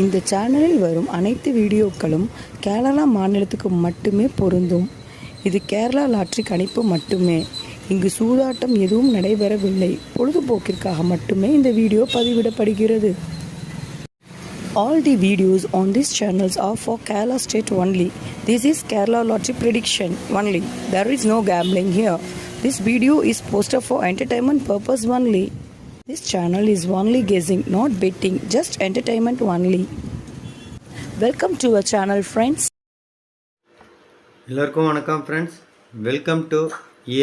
இந்த சேனலில் வரும் அனைத்து வீடியோக்களும் கேரளா மாநிலத்துக்கு மட்டுமே பொருந்தும். இது கேரளா லாட்டரி கணிப்பு மட்டுமே. இங்கு சூதாட்டம் எதுவும் நடைபெறவில்லை. பொழுதுபோக்கிற்காக மட்டுமே இந்த video பதிவிடப்படுகிறது. All the videos on these channels are for Kerala state only. This is Kerala lottery prediction only. There is no gambling here. This video is posted for entertainment purpose only. This channel is only guessing, not betting, just entertainment only. Welcome to our channel, friends. எல்லாருக்கும் வணக்கம் friends. Welcome to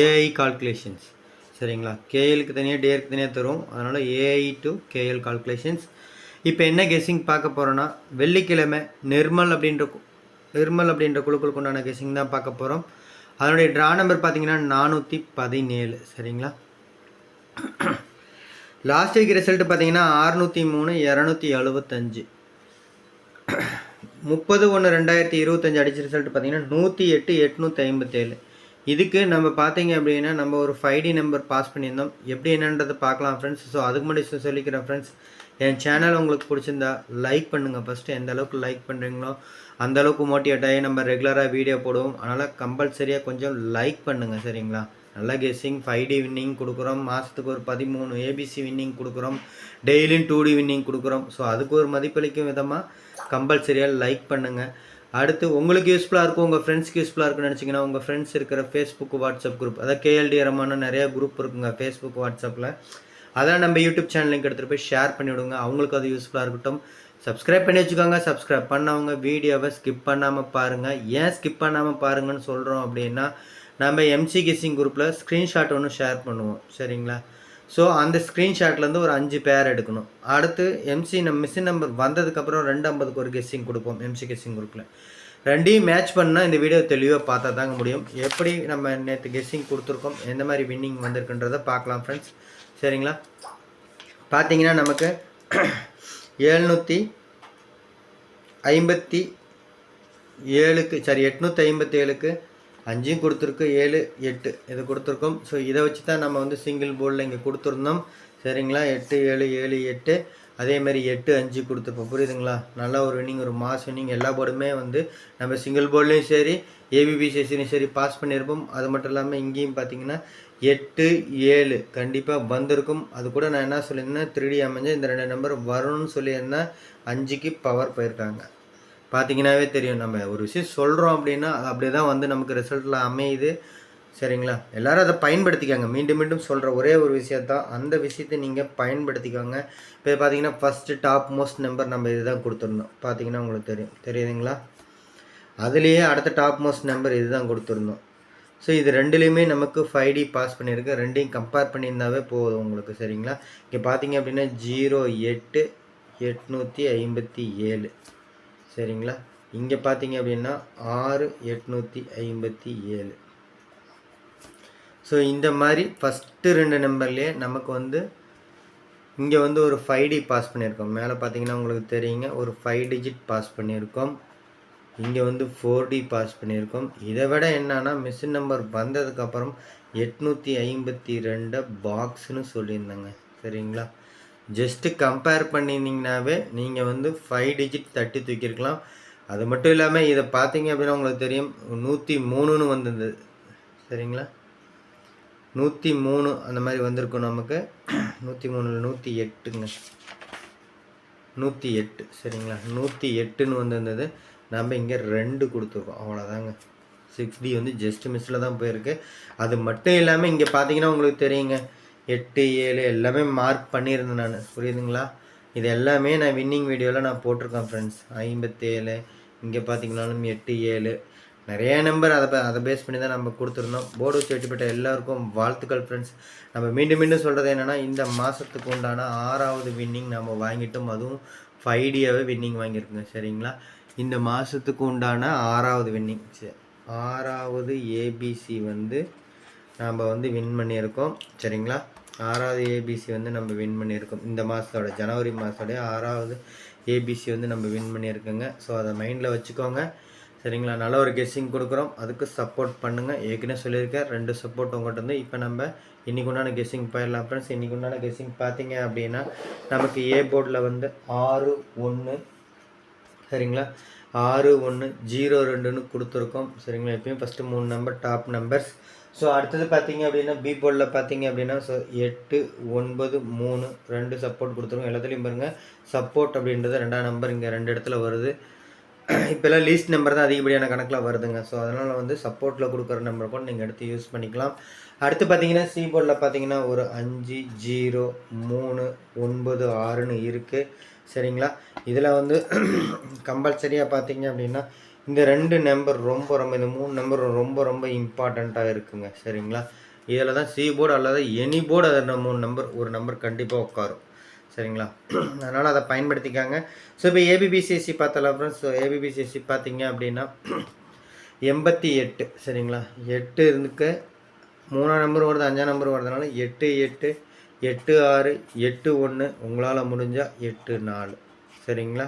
AI calculations. சரிங்களா, கேஎலுக்கு தனியாக டேருக்கு தனியாக தரும். அதனால் AI to KL calculations. இப்போ என்ன guessing பார்க்க போகிறோன்னா, வெள்ளிக்கிழமை நிர்மல் அப்படின்ற குழுக்களுக்கு உண்டான கெஸ்ஸிங் தான் பார்க்க போகிறோம். அதனுடைய ட்ரா நம்பர் பார்த்தீங்கன்னா 417. சரிங்களா, லாஸ்ட் வீக் ரிசல்ட் பார்த்தீங்கன்னா 603, 275. 30/1/2025 அடிச்ச ரிசல்ட் பார்த்தீங்கன்னா 108, 857. இதுக்கு நம்ம பார்த்தீங்க அப்படின்னா நம்ம ஒரு 5D நம்பர் பாஸ் பண்ணியிருந்தோம். எப்படி என்னன்றதை பார்க்கலாம் ஃப்ரெண்ட்ஸ். ஸோ அதுக்கு முன்னாடி சொல்லிக்கிறேன் ஃப்ரெண்ட்ஸ், என் சேனல் உங்களுக்கு பிடிச்சிருந்தா லைக் பண்ணுங்கள். ஃபஸ்ட்டு எந்த அளவுக்கு லைக் பண்ணுறீங்களோ அந்தளவுக்கு மோட்டிவேட் ஆகி நம்ம ரெகுலராக வீடியோ போடுவோம். அதனால் கம்பல்சரியாக கொஞ்சம் லைக் பண்ணுங்கள். சரிங்களா, நல்லா கெஸ்ஸிங் 5D வின்னிங் கொடுக்குறோம். மாதத்துக்கு ஒரு 13 ஏபிசி வின்னிங் கொடுக்குறோம். டெய்லியும் 2D வின்னிங் கொடுக்குறோம். ஸோ அதுக்கு ஒரு மதிப்பளிக்கும் விதமாக கம்பல்சரியாக லைக் பண்ணுங்கள். அடுத்து உங்களுக்கு யூஸ்ஃபுல்லாக இருக்கும், உங்கள் ஃப்ரெண்ட்ஸ்க்கு யூஸ்ஃபுல்லாக இருக்குன்னு நினச்சிங்கன்னா உங்கள் ஃப்ரெண்ட்ஸ் இருக்கிற ஃபேஸ்புக், வாட்ஸ்அப் குரூப், அதாவது கேஎல்டி ரமான நிறையா குரூப் இருக்குங்க ஃபேஸ்புக், வாட்ஸ்அப்பில். அதெல்லாம் நம்ம யூடியூப் சேனல் லிங்க் எடுத்துகிட்டு போய் ஷேர் பண்ணி விடுங்க. அவங்களுக்கு அது யூஸ்ஃபுல்லாக இருக்கட்டும். சப்ஸ்கிரைப் பண்ணி வச்சுக்கோங்க. சப்ஸ்கிரைப் பண்ணவங்க வீடியோவை ஸ்கிப் பண்ணாமல் பாருங்கள். ஏன் ஸ்கிப் பண்ணாமல் பாருங்கன்னு சொல்கிறோம் அப்படின்னா, நம்ம எம்சி கெஸ்ஸிங் குரூப்பில் ஸ்க்ரீன்ஷாட் ஒன்று ஷேர் பண்ணுவோம். சரிங்களா, ஸோ அந்த ஸ்க்ரீன்ஷாட்லேருந்து ஒரு 5 பேர் எடுக்கணும். அடுத்து நம்ம மிஷின் நம்பர் வந்ததுக்கப்புறம் 250க்கு ஒரு கெஸ்ஸிங் கொடுப்போம் எம்சி கெஸ்ஸிங் குரூப்பில். ரெண்டையும் மேட்ச் பண்ணால் இந்த வீடியோ தெளிவாக பார்த்தா தாங்க முடியும். எப்படி நம்ம நேற்று கெஸ்ஸிங் கொடுத்துருக்கோம், எந்த மாதிரி வின்னிங் வந்திருக்குன்றதை பார்க்கலாம் ஃப்ரெண்ட்ஸ். சரிங்களா, பார்த்தீங்கன்னா நமக்கு 857க்கு 5 கொடுத்துருக்கு, 7, 8 இது கொடுத்துருக்கோம். ஸோ இதை வச்சு தான் நம்ம வந்து சிங்கிள் போர்டில் இங்கே கொடுத்துருந்தோம். சரிங்களா, 8, 7, 7, 8 அதேமாதிரி 8, 5 கொடுத்துருப்போம். புரியுதுங்களா, நல்லா ஒரு வின்னிங், ஒரு மாஸ் வின்னிங். எல்லா போர்டுமே வந்து நம்ம சிங்கிள் போர்ட்லேயும் சரி ஏபிபிசிசிலையும் சரி பாஸ் பண்ணியிருப்போம். அது மட்டும் இல்லாமல் இங்கேயும் பார்த்தீங்கன்னா 8, 7 கண்டிப்பாக வந்திருக்கும். அது கூட நான் என்ன சொல்லியிருந்தேன், 3D அமைஞ்சு இந்த 2 நம்பர் வரணும்னு சொல்லியிருந்தேன். 5க்கு பவர் போயிருக்காங்க. பார்த்தீங்கன்னாவே தெரியும், நம்ம ஒரு விஷயம் சொல்கிறோம் அப்படின்னா அது அப்படியே தான் வந்து நமக்கு ரிசல்ட்டில் அமையுது. சரிங்களா, எல்லோரும் அதை பயன்படுத்திக்காங்க. மீண்டும் மீண்டும் சொல்கிற ஒரே ஒரு விஷயத்தான், அந்த விஷயத்தை நீங்கள் பயன்படுத்திக்கோங்க. இப்போ பார்த்தீங்கன்னா ஃபஸ்ட்டு டாப் மோஸ்ட் நம்பர் நம்ம இது தான் கொடுத்துருந்தோம். பார்த்தீங்கன்னா உங்களுக்கு தெரியுதுங்களா, அதுலேயே அடுத்த டாப் மோஸ்ட் நம்பர் இது தான் கொடுத்துருந்தோம். ஸோ இது ரெண்டுலேயுமே நமக்கு 5D பாஸ் பண்ணியிருக்கு. ரெண்டையும் கம்பேர் பண்ணியிருந்தாவே போதும் உங்களுக்கு. சரிங்களா, இங்கே பார்த்தீங்க அப்படின்னா 08, 857. சரிங்களா, இங்கே பார்த்தீங்க அப்படின்னா 6, 857. ஸோ இந்த மாதிரி ஃபஸ்ட்டு 2 நம்பர்லேயே நமக்கு வந்து இங்கே வந்து ஒரு 5D பாஸ் பண்ணியிருக்கோம். மேலே பார்த்தீங்கன்னா உங்களுக்கு தெரியுங்க, ஒரு 5 டிஜிட் பாஸ் பண்ணியிருக்கோம். இங்கே வந்து 4D பாஸ் பண்ணியிருக்கோம். இதை விட என்னன்னா மிஷின் நம்பர் வந்ததுக்கப்புறம் 852 பாக்ஸ்னு சொல்லியிருந்தாங்க. சரிங்களா, ஜஸ்ட்டு கம்பேர் பண்ணியிருந்தீங்கன்னாவே நீங்கள் வந்து 5 டிஜிட் தட்டி தூக்கியிருக்கலாம். அது மட்டும் இல்லாமல் இதை பார்த்தீங்க அப்படின்னா உங்களுக்கு தெரியும் 103ன்னு வந்திருந்தது. சரிங்களா, 103 அந்த மாதிரி வந்திருக்கும் நமக்கு. 103 108ங்க, 108. சரிங்களா, 108ன்னு வந்திருந்தது. நம்ம இங்கே 2 கொடுத்துருக்கோம், அவ்வளோதாங்க. 6D வந்து ஜஸ்ட் மிஸ்ஸில் தான் போயிருக்கு. அது மட்டும் இல்லாமல் இங்கே பார்த்தீங்கன்னா உங்களுக்கு தெரியுங்க 8, 7 எல்லாமே மார்க் பண்ணியிருந்தேன் நான். புரியுதுங்களா, இது எல்லாமே நான் வின்னிங் வீடியோவில் நான் போட்டிருக்கேன் ஃப்ரெண்ட்ஸ். 57 இங்கே பார்த்தீங்கன்னாலும் 8, 7 நிறைய நம்பர் அதை பேஸ் பண்ணி தான் நம்ம கொடுத்துருந்தோம். போர்டு வச்சு வெட்டிப்பட்ட எல்லாருக்கும் வாழ்த்துக்கள் ஃப்ரெண்ட்ஸ். நம்ம மீண்டும் மீண்டும் சொல்கிறது என்னென்னா, இந்த மாதத்துக்கு உண்டான 6வது வின்னிங் நம்ம வாங்கிட்டோம். அதுவும் 5Dயாகவே வின்னிங் வாங்கியிருக்குங்க. சரிங்களா, இந்த மாதத்துக்கு உண்டான 6வது வின்னிங், 6வது ஏபிசி வந்து நம்ம வந்து வின் பண்ணியிருக்கோம். சரிங்களா, 6வது ஏபிசி வந்து நம்ம வின் பண்ணியிருக்கோம். இந்த மாதத்தோட ஜனவரி மாதத்தோடைய 6வது ஏபிசி வந்து நம்ம வின் பண்ணியிருக்கோங்க. ஸோ அதை மைண்டில் வச்சுக்கோங்க. சரிங்களா, நல்ல ஒரு கெஸ்ஸிங் கொடுக்குறோம், அதுக்கு சப்போர்ட் பண்ணுங்கள். ஏற்கனவே சொல்லியிருக்கேன் 2 சப்போர்ட் உங்கள்கிட்ட வந்து. இப்போ நம்ம இன்றைக்கு உண்டான கெஸ்ஸிங் போயிடலாம் ஃப்ரெண்ட்ஸ். இன்றைக்கு உண்டான கெஸ்ஸிங் பார்த்தீங்க அப்படின்னா நமக்கு ஏ போர்டில் வந்து 6, 1, சரிங்களா. 6102ன்னு கொடுத்துருக்கோம் சரிங்களா. எப்பயும் first 3 number top numbers. So அடுத்தது பார்த்தீங்க அப்படின்னா பி போர்டில் பார்த்தீங்க அப்படின்னா 8 9 3 2 சப்போர்ட் கொடுத்துருக்கோம். எல்லாத்துலேயும் பாருங்கள் சப்போர்ட் அப்படின்றது 2ஆம் நம்பர் இங்கே 2 இடத்துல வருது. இப்போல்லாம் லீஸ்ட் நம்பர் தான் அதிகப்படியான கணக்கில் வருதுங்க. ஸோ அதனால் வந்து சப்போர்ட்டில் கொடுக்குற நம்பர் கூட நீங்கள் எடுத்து யூஸ் பண்ணிக்கலாம். அடுத்து பார்த்தீங்கன்னா சி போர்டில் பார்த்தீங்கன்னா ஒரு 5 0 3 9 6ன்னு இருக்குது சரிங்களா. இதில் வந்து கம்பல்சரியாக பார்த்தீங்க அப்படின்னா இந்த 2 நம்பர் ரொம்ப இந்த 3 நம்பர் ரொம்ப இம்பார்ட்டண்ட்டாக இருக்குங்க சரிங்களா. இதில் தான் சி போர்டு அல்லது எனி போர்டு அதில் 3 ஒரு நம்பர் கண்டிப்பாக உட்காரும் சரிங்களா. அதனால் அதை பயன்படுத்திக்காங்க. ஸோ இப்போ ஏபிபிசிஎஸ்சி பார்த்தலாம் ஃப்ரெண்ட்ஸ். ஸோ ஏபிபிசிஎஸ்சி பார்த்தீங்க அப்படின்னா 88 சரிங்களா. 8 இருந்துக்கு 3ஆம் நம்பர் வருது 5ஆம் நம்பர் வருதுனால 8 8 8 6 8 1 உங்களால் முடிஞ்சால் 8 4 சரிங்களா.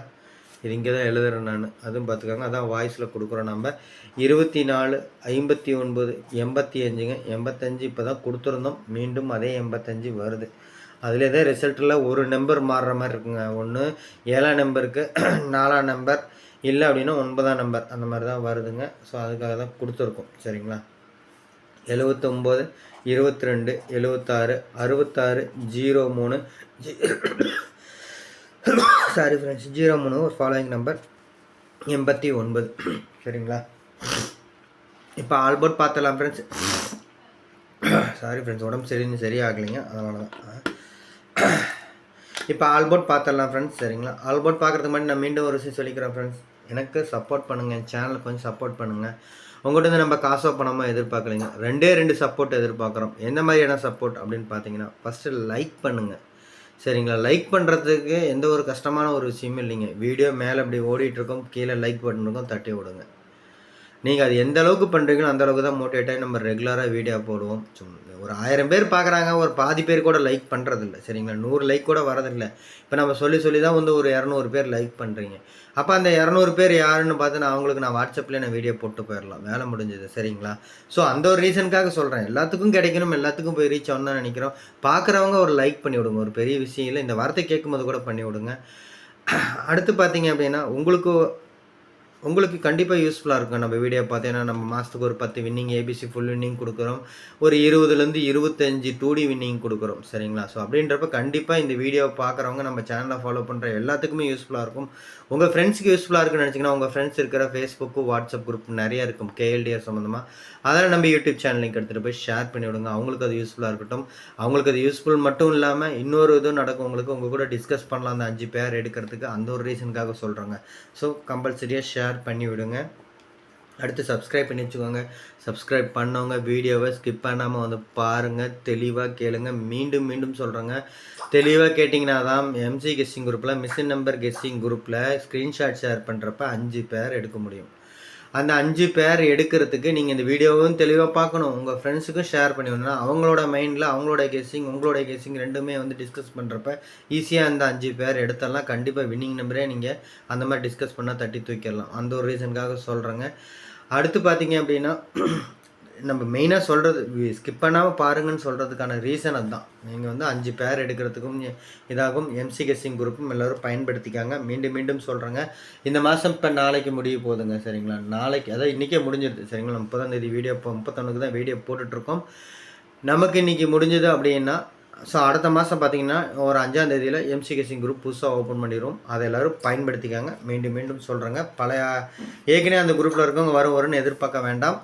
இது இங்கே தான் எழுதுகிறேன் நான், அதுவும் பார்த்துக்காங்க. அதான் வாய்ஸில் கொடுக்குறோம் நம்ம. 24 59 85ங்க 85 இப்போ தான் கொடுத்துருந்தோம். மீண்டும் அதே 85 வருது. அதில் எதே ரிசல்ட்டில் ஒரு நம்பர் மாறுற மாதிரி இருக்குங்க. ஒன்று 7ஆம் நம்பருக்கு 4ஆம் நம்பர் இல்லை அப்படின்னா 9ஆம் நம்பர் அந்த மாதிரி தான் வருதுங்க. ஸோ அதுக்காக தான் கொடுத்துருக்கோம் சரிங்களா. 79 22 76 66 03 சாரி ஃப்ரெண்ட்ஸ் 03 ஒரு ஃபாலோயிங் நம்பர் 89 சரிங்களா. இப்போ ஆல்போர்ட் பார்த்தலாம் ஃப்ரெண்ட்ஸ். சாரி ஃப்ரெண்ட்ஸ் உடம்பு சரியாகலைங்க அதனால தான். இப்போ ஆல்போர்ட் பார்த்துடலாம் ஃப்ரெண்ட்ஸ் சரிங்களா. ஆல்போர்ட் பார்க்குறதுக்கு முன்னாடி நான் மீண்டும் ஒரு விஷயம் சொல்லிக்கிறேன் ஃப்ரெண்ட்ஸ். எனக்கு சப்போர்ட் பண்ணுங்கள், என் சேனலுக்கு கொஞ்சம் சப்போர்ட் பண்ணுங்கள். உங்கள்கிட்ட வந்து நம்ம காசோ பணமோ எதிர்பார்க்கலைங்க. 2 சப்போர்ட் எதிர்பார்க்குறோம். எந்த மாதிரியான சப்போர்ட் அப்படின்னு பார்த்தீங்கன்னா ஃபஸ்ட்டு லைக் பண்ணுங்கள் சரிங்களா. லைக் பண்ணுறதுக்கு எந்த ஒரு கஷ்டமான ஒரு விஷயமும் இல்லைங்க. வீடியோ மேலே அப்படி ஓடிட்டுருக்கோம், கீழே லைக் பட்டன் இருக்கும், தட்டி விடுங்க. நீங்கள் அது எந்த அளவுக்கு பண்ணுறீங்களோ அந்த அளவுக்கு தான் மோட்டிவேட் ஆகி நம்ம ரெகுலராக வீடியோ போடுவோம். ஒரு 1000 பேர் பார்க்குறாங்க, ஒரு பாதி பேர் கூட லைக் பண்ணுறதில்ல சரிங்களா. 100 லைக் கூட வரதில்லை. இப்போ நம்ம சொல்லி தான் வந்து ஒரு 200 பேர் லைக் பண்ணுறீங்க. அப்போ அந்த 200 பேர் யாருன்னு பார்த்து நான் வாட்ஸ்அப்லேயே நான் வீடியோ போட்டு போயிடலாம், வேலை முடிஞ்சது சரிங்களா. ஸோ அந்த ஒரு ரீசனுக்காக சொல்கிறேன். எல்லாத்துக்கும் கிடைக்கணும், எல்லாத்துக்கும் போய் ரீச் ஆகணும் தான் நினைக்கிறோம். பார்க்குறவங்க ஒரு லைக் பண்ணி விடுங்க, ஒரு பெரிய விஷயம் இல்லை. இந்த வார்த்தை கேட்கும்போது கூட பண்ணி விடுங்க. அடுத்து பார்த்தீங்க அப்படின்னா உங்களுக்கு கண்டிப்பாக யூஸ்ஃபுல்லாக இருக்கும் நம்ம வீடியோ பார்த்தீங்கன்னா. நம்ம மாதத்துக்கு ஒரு 10 வின்னிங் ஏபிசி ஃபுல் வின்னிங் கொடுக்குறோம், ஒரு 20லேருந்து 25 2D வின்னிங் கொடுக்குறோம் சரிங்களா. ஸோ அப்படின்றப்ப கண்டிப்பாக இந்த வீடியோவை பார்க்குறவங்க நம்ம சேனலை ஃபாலோ பண்ணுற எல்லாத்துக்குமே யூஸ்ஃபுல்லாக இருக்கும். உங்கள் ஃப்ரெண்ட்ஸுக்கு யூஸ்ஃபுல்லாக இருக்குன்னு நினச்சிங்கன்னா உங்கள் ஃப்ரெண்ட்ஸ் இருக்கிற ஃபேஸ்புக்கு வாட்ஸ்அப் குரூப் நிறையா இருக்கும் கேஎல்டிஆர் சம்மந்தமாக. அதனால் நம்ம யூடியூப் சேனல் லிங்க் எடுத்துகிட்டு போய் ஷேர் பண்ணி விடுங்க. அவங்களுக்கு அது யூஸ்ஃபுல்லாக இருக்கட்டும். அவங்களுக்கு அது யூஸ்ஃபுல் மட்டும் இல்லாமல் இன்னொரு இதுவும் நடக்கும். உங்கள் கூட டிஸ்கஸ் பண்ணலாம் அந்த 5 பேர் எடுக்கிறதுக்கு. அந்த ஒரு ரீசனுக்காக சொல்கிறாங்க. ஸோ கம்பல்சரியாக ஷேர் பண்ணி விடுங்க. அடுத்து சப்ஸ்கிரைப் பண்ணி வச்சுக்கோங்க. சப்ஸ்கிரைப் பண்ணவங்க வீடியோவை ஸ்கிப் பண்ணாமல் வந்து பாருங்கள், தெளிவாக கேளுங்க. மீண்டும் சொல்கிறேங்க, தெளிவாக கேட்டிங்கன்னா தான் எம்சி கெஸ்ஸிங் குரூப்பில் மிஷின் நம்பர் கெஸ்ஸிங் குரூப்பில் ஸ்க்ரீன்ஷாட் ஷேர் பண்ணுறப்ப 5 பேர் எடுக்க முடியும். அந்த 5 பேர் எடுக்கிறதுக்கு நீங்கள் இந்த வீடியோவும் தெளிவாக பார்க்கணும், உங்கள் ஃப்ரெண்ட்ஸுக்கும் ஷேர் பண்ணி விடணும். அவங்களோட மைண்டில் அவங்களோட கெஸ்ஸிங் ரெண்டுமே வந்து டிஸ்கஸ் பண்ணுறப்ப ஈஸியாக அந்த 5 பேர் எடுத்துடலாம். கண்டிப்பாக வின்னிங் நம்பரே நீங்கள் அந்த மாதிரி டிஸ்கஸ் பண்ணால் தட்டி தூக்கிடலாம். அந்த ஒரு ரீசனுக்காக சொல்கிறேங்க. அடுத்து பார்த்தீங்க அப்படின்னா நம்ம மெயினாக சொல்கிறது ஸ்கிப் பண்ணாமல் பாருங்கன்னு சொல்கிறதுக்கான ரீசன் அதுதான். நீங்கள் வந்து 5 பேர் எடுக்கிறதுக்கும் இதாகும். எம்சி கெஸ்ஸிங் குரூப்பும் எல்லோரும் பயன்படுத்திக்காங்க. மீண்டும் சொல்கிறேங்க. இந்த மாதம் இப்போ நாளைக்கு முடிய போகுதுங்க சரிங்களா. நாளைக்கு அதாவது இன்றைக்கே முடிஞ்சிருது சரிங்களா. 30ஆம் தேதி வீடியோ 31க்கு தான் வீடியோ போட்டுட்ருக்கோம். நமக்கு இன்றைக்கி முடிஞ்சது அப்படின்னா ஸோ அடுத்த மாதம் பார்த்தீங்கன்னா ஒரு 5ஆம் தேதியில் எம்சி கெஸ்ஸிங் குரூப் புதுசாக ஓப்பன் பண்ணிடுவோம். அதை எல்லோரும் பயன்படுத்திக்காங்க. மீண்டும் சொல்கிறேங்க. பழைய ஏற்கனவே அந்த குரூப்பில் இருக்கவங்க வரும்னு எதிர்பார்க்க வேண்டாம்.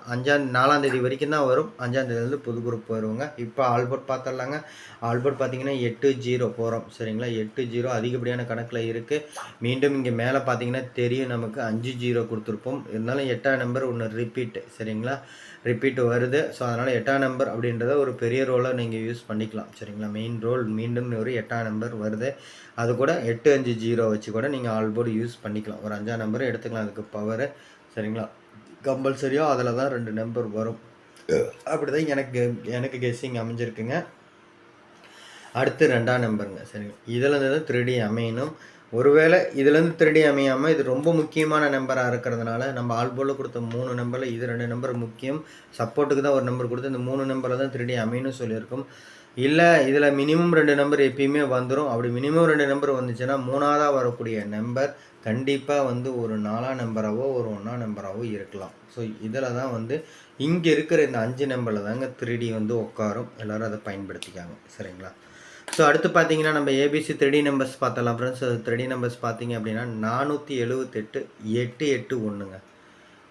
4ஆம் தேதி வரைக்கும் தான் வரும். 5ஆம் தேதியிலேருந்து புது குரூப் வருவாங்க. இப்போ ஆல்போர்ட் பார்த்துடலாங்க. ஆல்போர்ட் பார்த்தீங்கன்னா 8-0 போகிறோம் சரிங்களா. 8-0 அதிகப்படியான கணக்கில் இருக்குது. மீண்டும் இங்கே மேலே பார்த்தீங்கன்னா தெரியும் நமக்கு 5-0 கொடுத்துருப்போம். இருந்தாலும் 8ஆம் நம்பர் ஒன்று ரிப்பீட்டு சரிங்களா. ரிப்பீட் வருது. ஸோ அதனால் 8ஆம் நம்பர் அப்படின்றத ஒரு பெரிய ரோலாக நீங்கள் யூஸ் பண்ணிக்கலாம் சரிங்களா. மெயின் ரோல் மீண்டும் ஒரு 8ஆம் நம்பர் வருது. அது கூட 8-5-0 வச்சு கூட நீங்கள் ஆல்போர்டு யூஸ் பண்ணிக்கலாம். ஒரு 5ஆம் நம்பரும் எடுத்துக்கலாம் அதுக்கு பவரு சரிங்களா. கம்பல்சரியாக அதில் தான் 2 நம்பர் வரும். அப்படி தான் எனக்கு கெஸ்ஸிங் அமைஞ்சிருக்குங்க. அடுத்து 2ஆம் நம்பருங்க சரிங்க. இதில் இருந்து தான் 3D அமையணும். ஒருவேளை இதுலேருந்து 3D அமையாமல் இது ரொம்ப முக்கியமான நம்பராக இருக்கிறதுனால நம்ம ஆல்போர்டில் கொடுத்த 3 நம்பரில் இது 2 நம்பர் முக்கியம். சப்போர்ட்டுக்கு தான் ஒரு நம்பர் கொடுத்து இந்த 3 நம்பரில் தான் 3D அமையணும் சொல்லியிருக்கோம். இல்லை இதில் மினிமம் 2 நம்பர் எப்பயுமே வந்துடும். அப்படி மினிமம் 2 நம்பர் வந்துச்சுன்னா 3ஆவதாக வரக்கூடிய நம்பர் கண்டிப்பாக வந்து ஒரு 4ஆம் நம்பராவோ ஒரு 1ஆம் நம்பராவோ இருக்கலாம். ஸோ இதில் தான் வந்து இங்கே இருக்கிற இந்த 5 நம்பரில் தாங்க 3D வந்து உட்காரும். எல்லோரும் அதை பயன்படுத்திக்காங்க. சரிங்களா? ஸோ அடுத்து பார்த்தீங்கன்னா நம்ம ஏபிசி 3D நம்பர்ஸ் பார்த்தலாம் ஃப்ரெண்ட்ஸ். 3D நம்பர்ஸ் பார்த்தீங்க அப்படின்னா 478 881ங்க.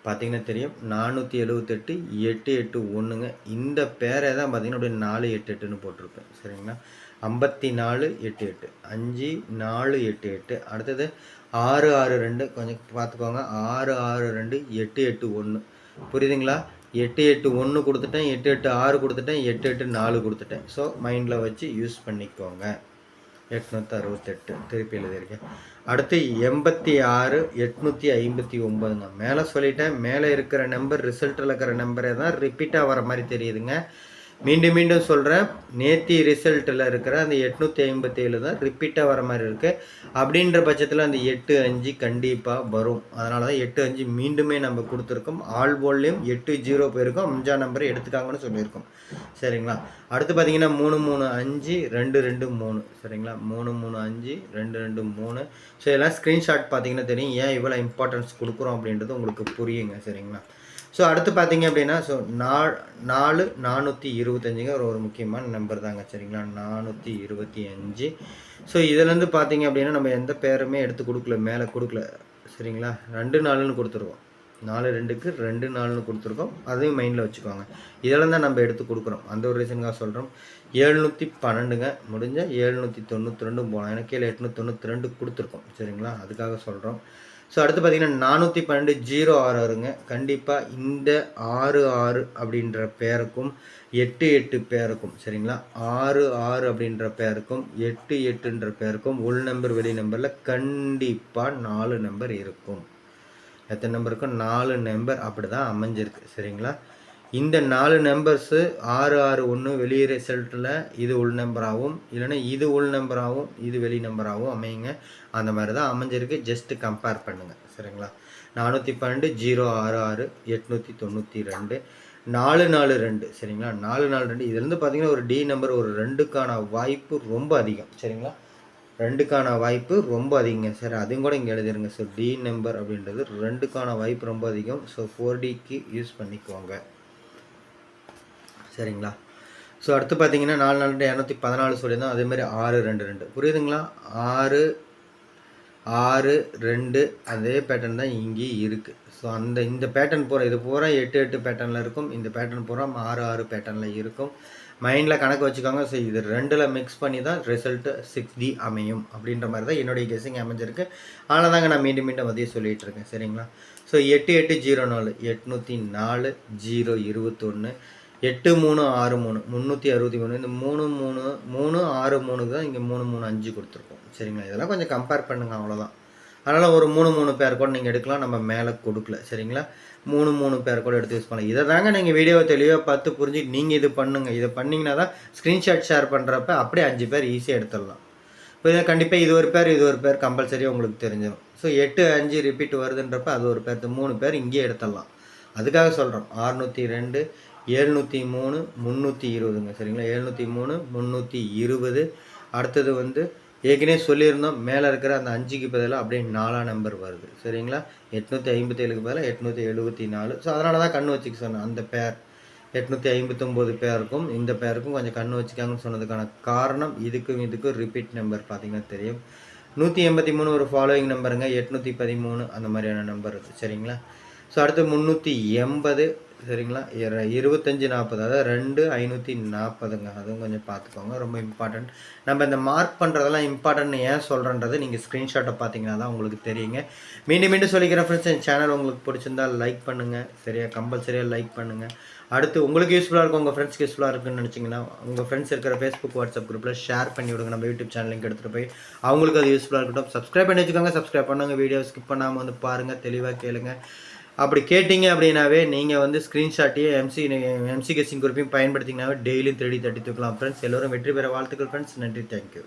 பார்த்தீங்கன்னா தெரியும் 478 881ங்க. இந்த பேரை தான் பார்த்தீங்கன்னா அப்படியே 488ன்னு போட்டிருப்பேன். சரிங்களா? 54 88 5 4 88. அடுத்தது 662 கொஞ்சம் பார்த்துக்கோங்க. 662 881. புரியுதுங்களா? 881 கொடுத்துட்டேன், 886 கொடுத்துட்டேன், 884 கொடுத்துட்டேன். ஸோ மைண்டில் வச்சு யூஸ் பண்ணிக்கோங்க. 868 திருப்பி எழுதியிருக்கேன். அடுத்து 86 859ங்க. மேலே சொல்லிட்டேன். மேலே இருக்கிற நம்பர் ரிசல்ட்டில் இருக்கிற நம்பரே தான் ரிப்பீட்டாக வர மாதிரி தெரியுதுங்க. மீண்டும் மீண்டும் சொல்கிறேன், நேத்தி ரிசல்ட்டில் இருக்கிற அந்த 857 தான் ரிப்பீட்டாக வர மாதிரி இருக்குது. அப்படின்ற பட்சத்தில் அந்த 85 கண்டிப்பாக வரும். அதனால தான் 85 மீண்டுமே நம்ம கொடுத்துருக்கோம். ஆல் போல்லையும் 80 போயிருக்கோம். 5ஆம் நம்பரை எடுத்துக்காங்கன்னு சொல்லியிருக்கோம். சரிங்களா? அடுத்து பார்த்தீங்கன்னா 335 223. சரிங்களா? 335 223. ஸோ எல்லாம் ஸ்க்ரீன்ஷாட் பார்த்தீங்கன்னா தெரியும் ஏன் இவ்வளோ இம்பார்ட்டன்ஸ் கொடுக்குறோம் அப்படின்றது உங்களுக்கு புரியுங்க. சரிங்களா? ஸோ அடுத்து பார்த்தீங்க அப்படின்னா 425ங்க ஒரு முக்கியமான நம்பர் தாங்க. சரிங்களா? 425. ஸோ இதுலேருந்து பார்த்தீங்க அப்படின்னா நம்ம எந்த பேருமே எடுத்து கொடுக்கல, மேலே கொடுக்கல. சரிங்களா? 2 4ன்னு கொடுத்துருக்கோம். 4 2க்கு 2 4ன்னு கொடுத்துருக்கோம். அதையும் மைண்டில் வச்சுக்கோங்க. இதெல்லாம் தான் நம்ம எடுத்து கொடுக்குறோம். அந்த ஒரு ரீசனுக்காக சொல்கிறோம். 712ங்க. முடிஞ்ச 792 போகலாம். ஏன்னா கீழே 892 கொடுத்துருக்கோம். சரிங்களா? அதுக்காக சொல்கிறோம். ஸோ அடுத்து பார்த்தீங்கன்னா 412 066ங்க. கண்டிப்பாக இந்த 66 அப்படின்ற பேருக்கும் 88 பேருக்கும், சரிங்களா, 66 அப்படின்ற பேருக்கும் 88ன்ற பேருக்கும் உள் நம்பர் வெளி நம்பரில் கண்டிப்பாக 4 நம்பர் இருக்கும். எத்தனை நம்பர் இருக்கும்? 4 நம்பர் அப்படி தான் அமைஞ்சிருக்கு. சரிங்களா? இந்த 4 நம்பர்ஸு 661 வெளியே ரிசல்ட்டில் இது உள் நம்பராகவும், இல்லைன்னா இது உள் நம்பராகவும் இது வெளி நம்பராகவும் அமையுங்க. அந்த மாதிரி தான் அமைஞ்சிருக்கு. ஜஸ்ட்டு கம்பேர் பண்ணுங்கள். சரிங்களா? 412 066 892 442. சரிங்களா? 442 இதுலேருந்து பார்த்தீங்கன்னா ஒரு டி நம்பர் ஒரு 2க்கான வாய்ப்பு ரொம்ப அதிகம். சரிங்களா? 2க்கான வாய்ப்பு ரொம்ப அதிகங்க. சரி, அதையும் கூட இங்கே எழுதிருங்க. ஸோ டி நம்பர் அப்படின்றது 2க்கான வாய்ப்பு ரொம்ப அதிகம். ஸோ 4Dக்கு யூஸ் பண்ணிக்குவாங்க. சரிங்களா? ஸோ அடுத்து பார்த்தீங்கன்னா 4 4 214 சொல்லியிருந்தோம். அதேமாதிரி 622 புரியுதுங்களா? 6 6 2 அதே பேட்டர்ன் தான் இங்கேயும் இருக்குது. ஸோ இந்த பேட்டர்ன் பூரா இது பூரா 8 8 பேட்டர்னில் இருக்கும். இந்த பேட்டர்ன் பூரா 6 6 பேட்டர்னில் இருக்கும். மைண்டில் கணக்கு வச்சுக்கோங்க. ஸோ இது 2ல் மிக்ஸ் பண்ணி தான் ரிசல்ட்டு 6D அமையும் அப்படின்ற மாதிரி தான் என்னுடைய கெஸிங் அமைஞ்சிருக்கு. அதனால தாங்க நான் மீண்டும் மீண்டும் அதையே சொல்லிகிட்டு இருக்கேன். சரிங்களா? ஸோ 8804 804 021 8363 363 இந்த 3 தான் இங்கே 335 கொடுத்துருக்கோம். சரிங்களா? இதெல்லாம் கொஞ்சம் கம்பேர் பண்ணுங்கள், அவ்வளோதான். அதனால் ஒரு 3 பேர் கூட நீங்கள் எடுக்கலாம். நம்ம மேலே கொடுக்கல. சரிங்களா? 3 பேர் கூட எடுத்து யூஸ் பண்ணலாம். இதை தாங்க நீங்கள் வீடியோவை தெளிவாக பார்த்து புரிஞ்சு நீங்கள் இது பண்ணுங்கள். இதை பண்ணிங்கன்னா தான் ஸ்க்ரீன்ஷாட் ஷேர் பண்ணுறப்ப அப்படியே 5 பேர் ஈஸியாக எடுத்துடலாம். இப்போ இதை கண்டிப்பாக இது ஒரு பேர் கம்பல்சரியாக உங்களுக்கு தெரிஞ்சிடும். ஸோ 8 5 ரிப்பீட் வருதுன்றப்ப அது ஒரு பேர் 3 பேர் இங்கேயே எடுத்துடலாம். அதுக்காக சொல்கிறோம். 602 703 320ங்க. சரிங்களா? 703 320. அடுத்தது வந்து ஏற்கனவே சொல்லியிருந்தோம், மேலே இருக்கிற அந்த 5க்கு பதிலாக அப்படியே 4ஆம் நம்பர் வருது. சரிங்களா? 857க்கு பதிலாக 874. ஸோ அதனால தான் கண்ணு வச்சுக்க சொன்னேன். அந்த பேர் 859 பேருக்கும் இந்த பேருக்கும் கொஞ்சம் கண்ணு வச்சுக்காங்கன்னு சொன்னதுக்கான காரணம் இதுக்கும் ரிப்பீட் நம்பர் பார்த்தீங்கன்னா தெரியும். 183 ஒரு ஃபாலோயிங் நம்பருங்க. 813 அந்த மாதிரியான நம்பர் இருக்குது. சரிங்களா? ஸோ அடுத்து 380. சரிங்களா? 25 40 அதாவது 2 540ங்க. அதுவும் கொஞ்சம் பார்த்துக்கோங்க, ரொம்ப இம்பார்ட்டன்ட். நம்ம இந்த மார்க் பண்ணுறதெல்லாம் இம்பார்ட்டன்ட் ஏன் சொல்கிறேன்றது நீங்கள் ஸ்க்ரீன்ஷாட்டை பார்த்தீங்கன்னா தான் உங்களுக்கு தெரியுங்க. மீண்டும் சொல்லிக்கிறேன் ஃப்ரெண்ட்ஸ், என் சேனல் உங்களுக்கு பிடிச்சிருந்தால் லைக் பண்ணுங்கள். சரியா? கம்பல்சரியாக லைக் பண்ணுங்கள். அடுத்து உங்களுக்கு யூஸ்ஃபுல்லாக இருக்கும், உங்கள் ஃப்ரெண்ட்ஸ்க்கு யூஸ்ஃபுல்லாக இருக்குன்னு நினச்சிங்கன்னா உங்கள் ஃப்ரெண்ட்ஸ் இருக்கிற ஃபேஸ்புக் வாட்ஸ்அப் குரூப்பில் ஷேர் பண்ணி விடுங்க. நம்ம யூடியூப் சேனல் லிங்க் எடுத்துகிட்டு போய் அவங்களுக்கு அது யூஸ்ஃபுல்லாக இருக்கட்டும். சப்ஸ்கிரைப் பண்ணி வச்சுக்கோங்க. சப்ஸ்கிரைப் பண்ணுங்கள். வீடியோ ஸ்கிப் பண்ணாமல் வந்து பாருங்கள், தெளிவாக கேளுங்க. அப்படி கேட்டிங்க அப்படின்னாவே நீங்கள் வந்து ஸ்க்ரீன்ஷாட்டையே எம்சி கெஸ்ஸிங் குரூப்பையும் பயன்படுத்திங்கனாவே டெய்லியும் 3D தட்டி தூக்கலாம். ஃப்ரெண்ட்ஸ் எல்லோரும் வெற்றி பெற வாழ்த்துக்கள் ஃப்ரெண்ட்ஸ். நன்றி, தேங்க்யூ.